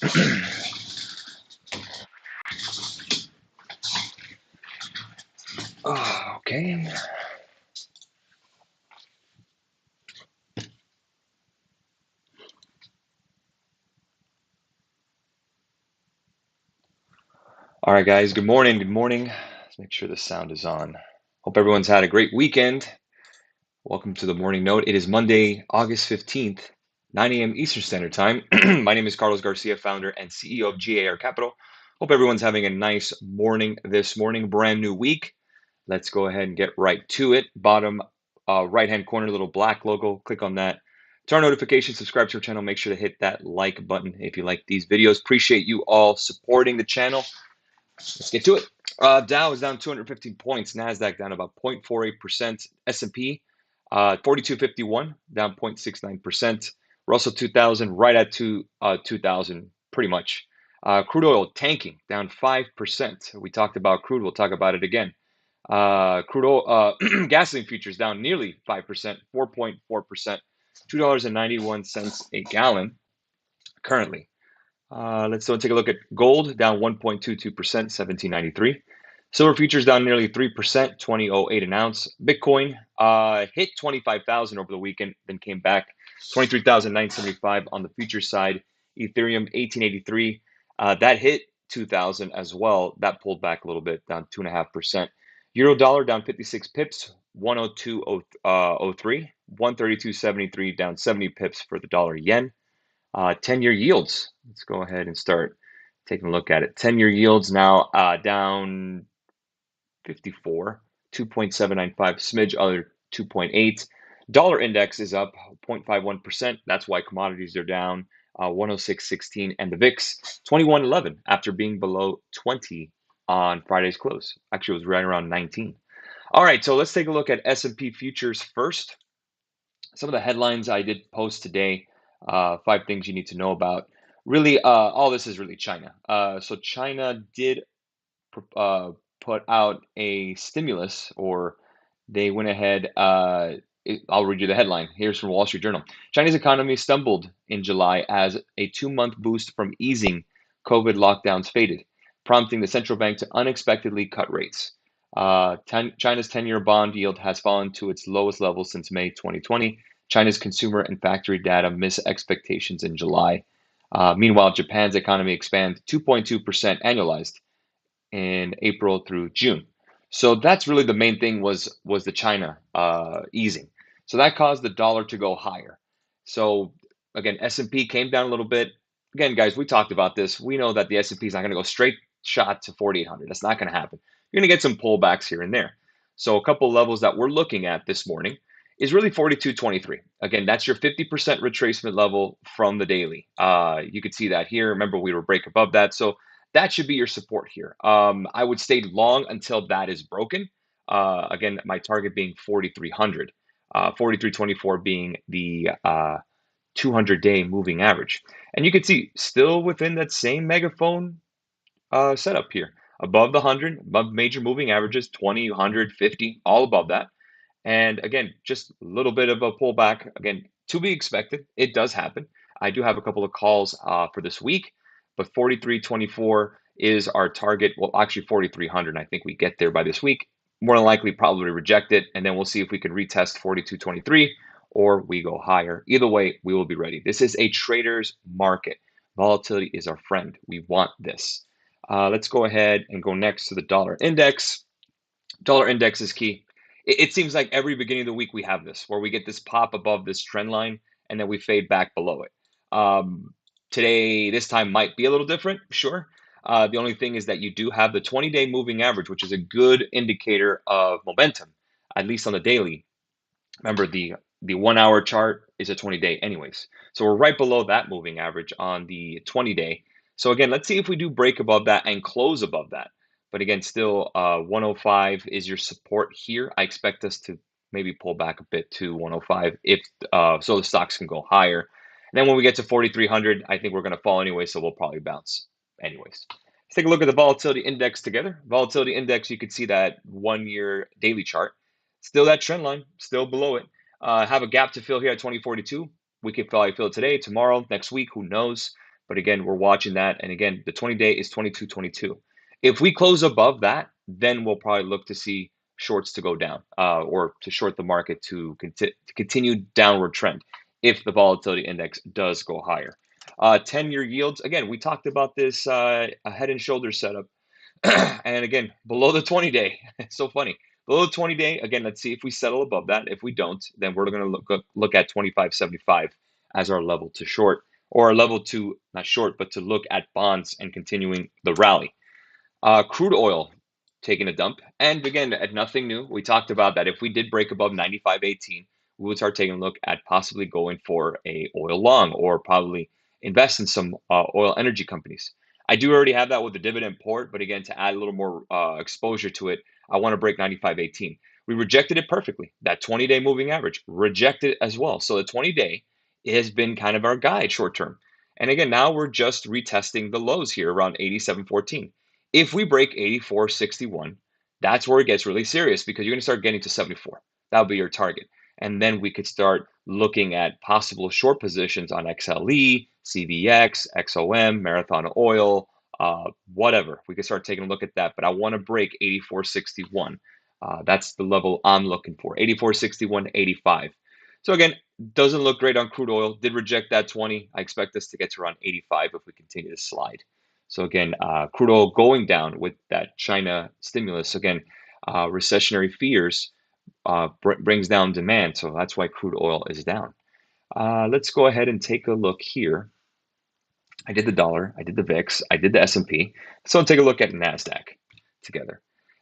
Oh, okay. All right, guys. Good morning. Good morning. Let's make sure the sound is on. Hope everyone's had a great weekend. Welcome to the morning note. It is Monday, August 15th, 9 a.m. Eastern Standard Time. My name is Carlos Garcia, founder and CEO of G.A.R Capital. Hope everyone's having a nice morning this morning, brand new week. Let's go ahead and get right to it. Bottom right-hand corner, little black logo. Click on that. Turn on notifications, subscribe to our channel. Make sure to hit that like button if you like these videos. Appreciate you all supporting the channel. Let's get to it. Dow is down 215 points. NASDAQ down about 0.48%. S&P 4251 down 0.69%. Russell 2000 right at 2000 pretty much. Crude oil tanking down 5%. We talked about crude. We'll talk about it again. Crude oil, gasoline futures down nearly 5%, 4.4%, $2.91 a gallon currently. Let's go and take a look at gold, down 1.22%, 1793. Silver futures down nearly 3%, 2008 an ounce. Bitcoin hit 25,000 over the weekend, then came back 23,975 on the futures side. Ethereum 1883, that hit 2,000 as well. That pulled back a little bit, down 2.5%. Euro dollar down 56 pips, 102.03. 132.73, down 70 pips for the dollar yen. 10-year yields. Let's go ahead and start taking a look at it. 10-year yields now down 54, 2.795, smidge other 2.8. Dollar index is up 0.51%. That's why commodities are down 106.16, and the VIX 21.11 after being below 20 on Friday's close. Actually, it was right around 19. All right, so let's take a look at S&P futures first. Some of the headlines I did post today, 5 things you need to know about. Really, all this is really China. So China did put out a stimulus, or they went ahead. I'll read you the headline. Here's from Wall Street Journal. China's economy stumbled in July as a 2-month boost from easing COVID lockdowns faded, prompting the central bank to unexpectedly cut rates. China's 10-year bond yield has fallen to its lowest level since May 2020. China's consumer and factory data missed expectations in July. Meanwhile, Japan's economy expanded 2.2% annualized in April through June. So that's really the main thing, was the China easing. So that caused the dollar to go higher. So again, S&P came down a little bit. Again, guys, we talked about this. We know that the S&P is not going to go straight shot to 4,800. That's not going to happen. You're going to get some pullbacks here and there. So a couple of levels that we're looking at this morning is really 42.23. Again, that's your 50% retracement level from the daily. You could see that here. Remember, we were break above that. So that should be your support here. I would stay long until that is broken. Again, my target being 4,300, 43.24 being the 200-day moving average. And you can see still within that same megaphone setup here, above the 100, above major moving averages, 20, 100, 50, all above that. And again, just a little bit of a pullback. Again, to be expected. It does happen. I do have a couple of calls for this week, but 43.24 is our target. Well, actually 4,300. I think we get there by this week. More than likely, probably reject it, and then we'll see if we can retest 42.23 or we go higher. Either way, we will be ready. This is a trader's market. Volatility is our friend. We want this. Let's go ahead and go next to the dollar index. Dollar index is key. It seems like every beginning of the week we have this, where we get this pop above this trend line and then we fade back below it. Today, this time might be a little different, sure. The only thing is that you do have the 20-day moving average, which is a good indicator of momentum, at least on the daily. Remember, the 1-hour chart is a 20-day anyways. So we're right below that moving average on the 20-day. So again, let's see if we do break above that and close above that. But again, still 105 is your support here. I expect us to maybe pull back a bit to 105 if so the stocks can go higher. And then when we get to 4,300, I think we're going to fall anyway, so we'll probably bounce anyways. Let's take a look at the volatility index together. Volatility index, you can see that 1-year daily chart. Still that trend line, still below it. Have a gap to fill here at 2042. We could probably fill it today, tomorrow, next week, who knows? But again, we're watching that. And again, the 20-day is 22.22. If we close above that, then we'll probably look to see shorts to go down or to short the market to continue downward trend if the volatility index does go higher. 10-year yields, again, we talked about this a head and shoulder setup. And again, below the 20-day, it's so funny. Below the 20-day, again, let's see if we settle above that. If we don't, then we're going to look at 25.75 as our level to short, or a level to not short, but to look at bonds and continuing the rally. Crude oil taking a dump. And again, at nothing new, we talked about that if we did break above 95.18, we would start taking a look at possibly going for a oil long or probably invest in some oil energy companies. I do already have that with the dividend port, but again, to add a little more exposure to it, I want to break 95.18. We rejected it perfectly. That 20-day moving average rejected as well. So the 20-day has been kind of our guide short term. And again, now we're just retesting the lows here around 87.14. If we break 84.61, that's where it gets really serious because you're going to start getting to 74. That'll be your target. And then we could start looking at possible short positions on XLE, CVX, XOM, Marathon Oil, whatever. We could start taking a look at that. But I want to break 84.61. That's the level I'm looking for, 84.61 to 85. So again, doesn't look great on crude oil. Did reject that 20. I expect us to get to around 85 if we continue to slide. So again, crude oil going down with that China stimulus. Again, recessionary fears brings down demand. So that's why crude oil is down. Let's go ahead and take a look here. I did the dollar, I did the VIX, I did the S&P. So let's take a look at NASDAQ together.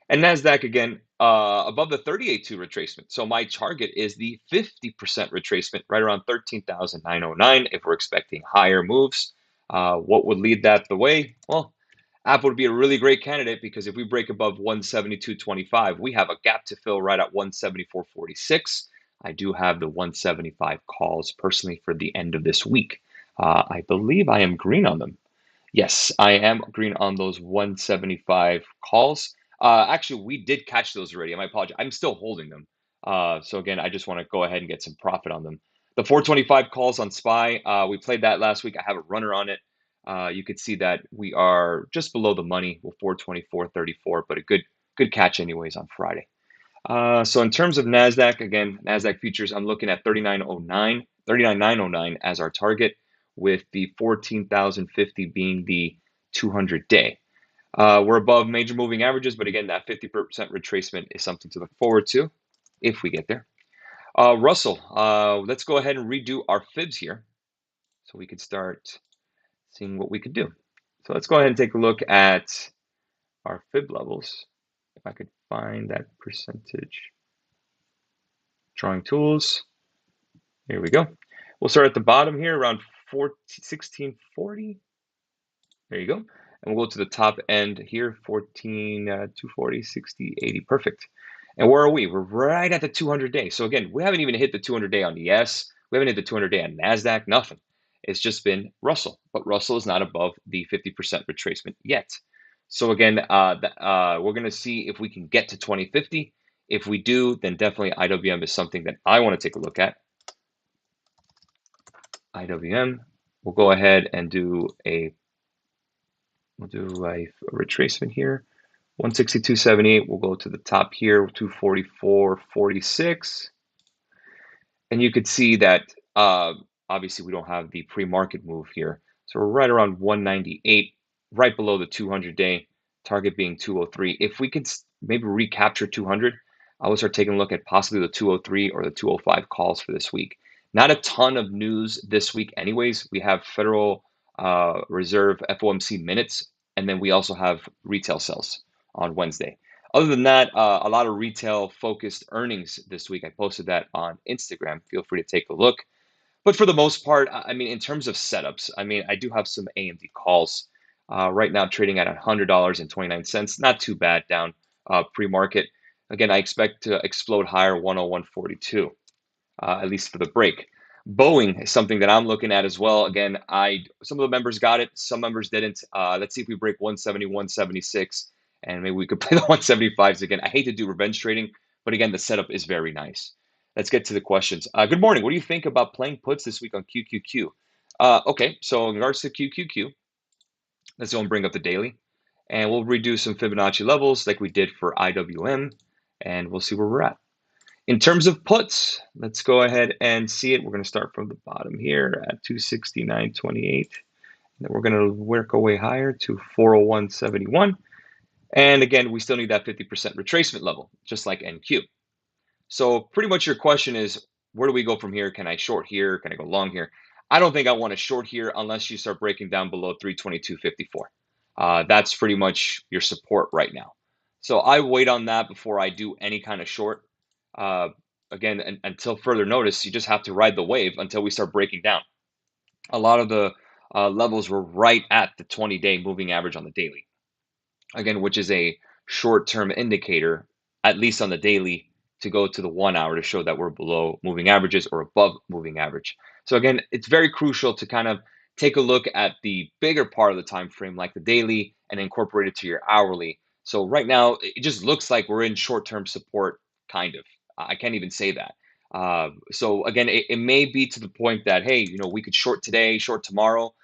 And NASDAQ, again, above the 38.2 retracement. So my target is the 50% retracement, right around 13,909 if we're expecting higher moves. What would lead that the way? Well, Apple would be a really great candidate because if we break above 172.25, we have a gap to fill right at 174.46. I do have the 175 calls personally for the end of this week. I believe I am green on them. Yes, I am green on those 175 calls. Actually, we did catch those already. I apologize. I'm still holding them. So again, I just want to go ahead and get some profit on them. The 425 calls on SPY, we played that last week. I have a runner on it. You could see that we are just below the money with 424.34, but a good catch anyways on Friday. So in terms of NASDAQ, again, NASDAQ futures, I'm looking at 39.909 as our target, with the 14,050 being the 200-day. We're above major moving averages, but again, that 50% retracement is something to look forward to if we get there. Russell, let's go ahead and redo our fibs here so we could start seeing what we could do. So let's go ahead and take a look at our fib levels. If I could find that percentage. Drawing tools. Here we go. We'll start at the bottom here around 1640. There you go. And we'll go to the top end here, 240, 60, 80. Perfect. And where are we? We're right at the 200-day. So again, we haven't even hit the 200-day on the S. We haven't hit the 200-day on NASDAQ, nothing. It's just been Russell. But Russell is not above the 50% retracement yet. So again, we're going to see if we can get to 2050. If we do, then definitely IWM is something that I want to take a look at. IWM, we'll go ahead and do a retracement here. 162.78, we'll go to the top here, 244.46. And you could see that obviously we don't have the pre-market move here. So we're right around 198, right below the 200-day, target being 203. If we could maybe recapture 200, I will start taking a look at possibly the 203 or the 205 calls for this week. Not a ton of news this week anyways. We have Federal Reserve FOMC minutes, and then we also have retail sales on Wednesday. Other than that, a lot of retail focused earnings this week. I posted that on Instagram. Feel free to take a look. But for the most part, I mean, in terms of setups, I mean, I do have some AMD calls right now trading at $100.29. Not too bad down pre-market. Again, I expect to explode higher 101.42, at least for the break. Boeing is something that I'm looking at as well. Again, some of the members got it, some members didn't. Let's see if we break 170, 176, and maybe we could play the 175s again. I hate to do revenge trading, but again, the setup is very nice. Let's get to the questions. Good morning. What do you think about playing puts this week on QQQ? Okay, so in regards to QQQ, let's go and bring up the daily, and we'll redo some Fibonacci levels like we did for IWM, and we'll see where we're at. In terms of puts, let's go ahead and see it. We're going to start from the bottom here at 269.28. Then we're going to work our way higher to 401.71. And again, we still need that 50% retracement level, just like NQ. So pretty much your question is, where do we go from here? Can I short here? Can I go long here? I don't think I want to short here unless you start breaking down below 322.54. That's pretty much your support right now. So I wait on that before I do any kind of short. Uh, Again, until further notice, you just have to ride the wave until we start breaking down. A lot of the levels were right at the 20-day moving average on the daily, again, which is a short-term indicator, at least on the daily, to go to the 1 hour to show that we're below moving averages or above moving average. So again, it's very crucial to kind of take a look at the bigger part of the time frame, like the daily, and incorporate it to your hourly. So right now, it just looks like we're in short-term support, kind of. I can't even say that. So again, it may be to the point that, hey, we could short today, short tomorrow.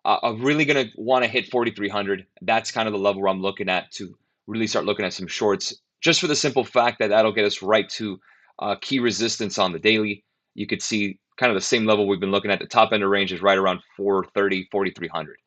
I'm really going to want to hit 4,300. That's kind of the level where I'm looking at to really start looking at some shorts, just for the simple fact that that'll get us right to key resistance on the daily. You could see kind of the same level we've been looking at. The top end of range is right around 430, 4,300.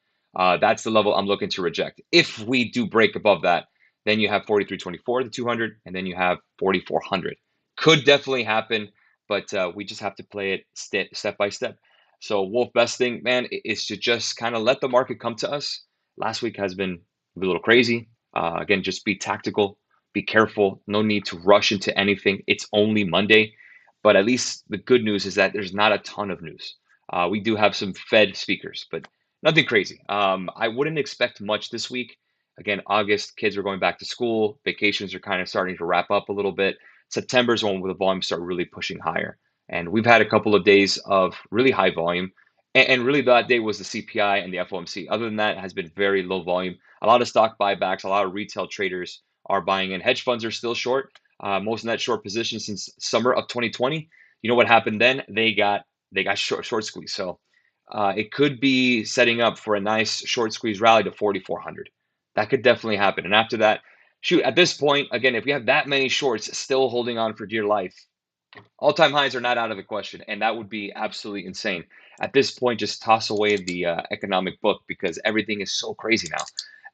That's the level I'm looking to reject. If we do break above that, then you have 43.24, the 200, and then you have 4,400. Could definitely happen, but we just have to play it step by step. So Wolf, best thing, man, is to just kind of let the market come to us. Last week has been a little crazy. Again, just be tactical, be careful. No need to rush into anything. It's only Monday, but at least the good news is that there's not a ton of news. We do have some Fed speakers, but nothing crazy. I wouldn't expect much this week. Again, August, kids are going back to school. Vacations are kind of starting to wrap up a little bit. September is when the volumes start really pushing higher. And we've had a couple of days of really high volume. And really, that day was the CPI and the FOMC. Other than that, it has been very low volume. A lot of stock buybacks, a lot of retail traders are buying in. Hedge funds are still short. Most net short positions since summer of 2020. You know what happened then? They got short squeeze. So it could be setting up for a nice short squeeze rally to 4,400. That could definitely happen. And after that, shoot, at this point, again, if we have that many shorts still holding on for dear life, all-time highs are not out of the question, and that would be absolutely insane. At this point, just toss away the economic book because everything is so crazy now.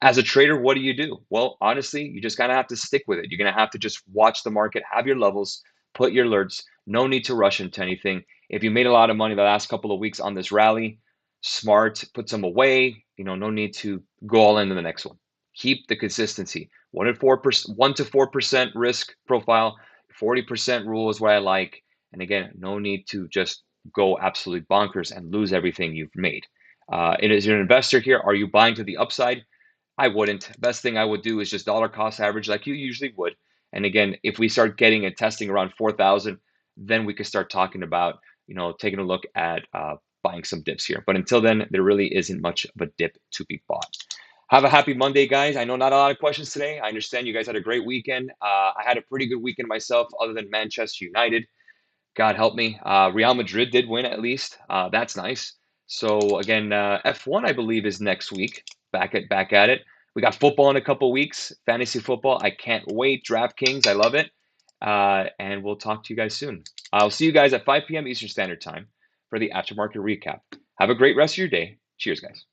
As a trader, what do you do? Well, honestly, you just kind of have to stick with it. You're going to have to just watch the market, have your levels, put your alerts. No need to rush into anything. If you made a lot of money the last couple of weeks on this rally, smart, put some away. No need to go all into the next one. Keep the consistency. 1% to 4%, 1 to 4% risk profile. 40% rule is what I like. And again, no need to just go absolutely bonkers and lose everything you've made. As you're an investor here, are you buying to the upside? I wouldn't. Best thing I would do is just dollar cost average like you usually would. And again, if we start getting and testing around 4,000, then we could start talking about, taking a look at buying some dips here. But until then, there really isn't much of a dip to be bought. Have a happy Monday, guys. I know not a lot of questions today. I understand you guys had a great weekend. I had a pretty good weekend myself, other than Manchester United. God help me. Real Madrid did win at least. That's nice. So again, F1 I believe is next week. Back at it. We got football in a couple weeks. Fantasy football. I can't wait. DraftKings. I love it. And we'll talk to you guys soon. I'll see you guys at 5 p.m. Eastern Standard Time for the aftermarket recap. Have a great rest of your day. Cheers, guys.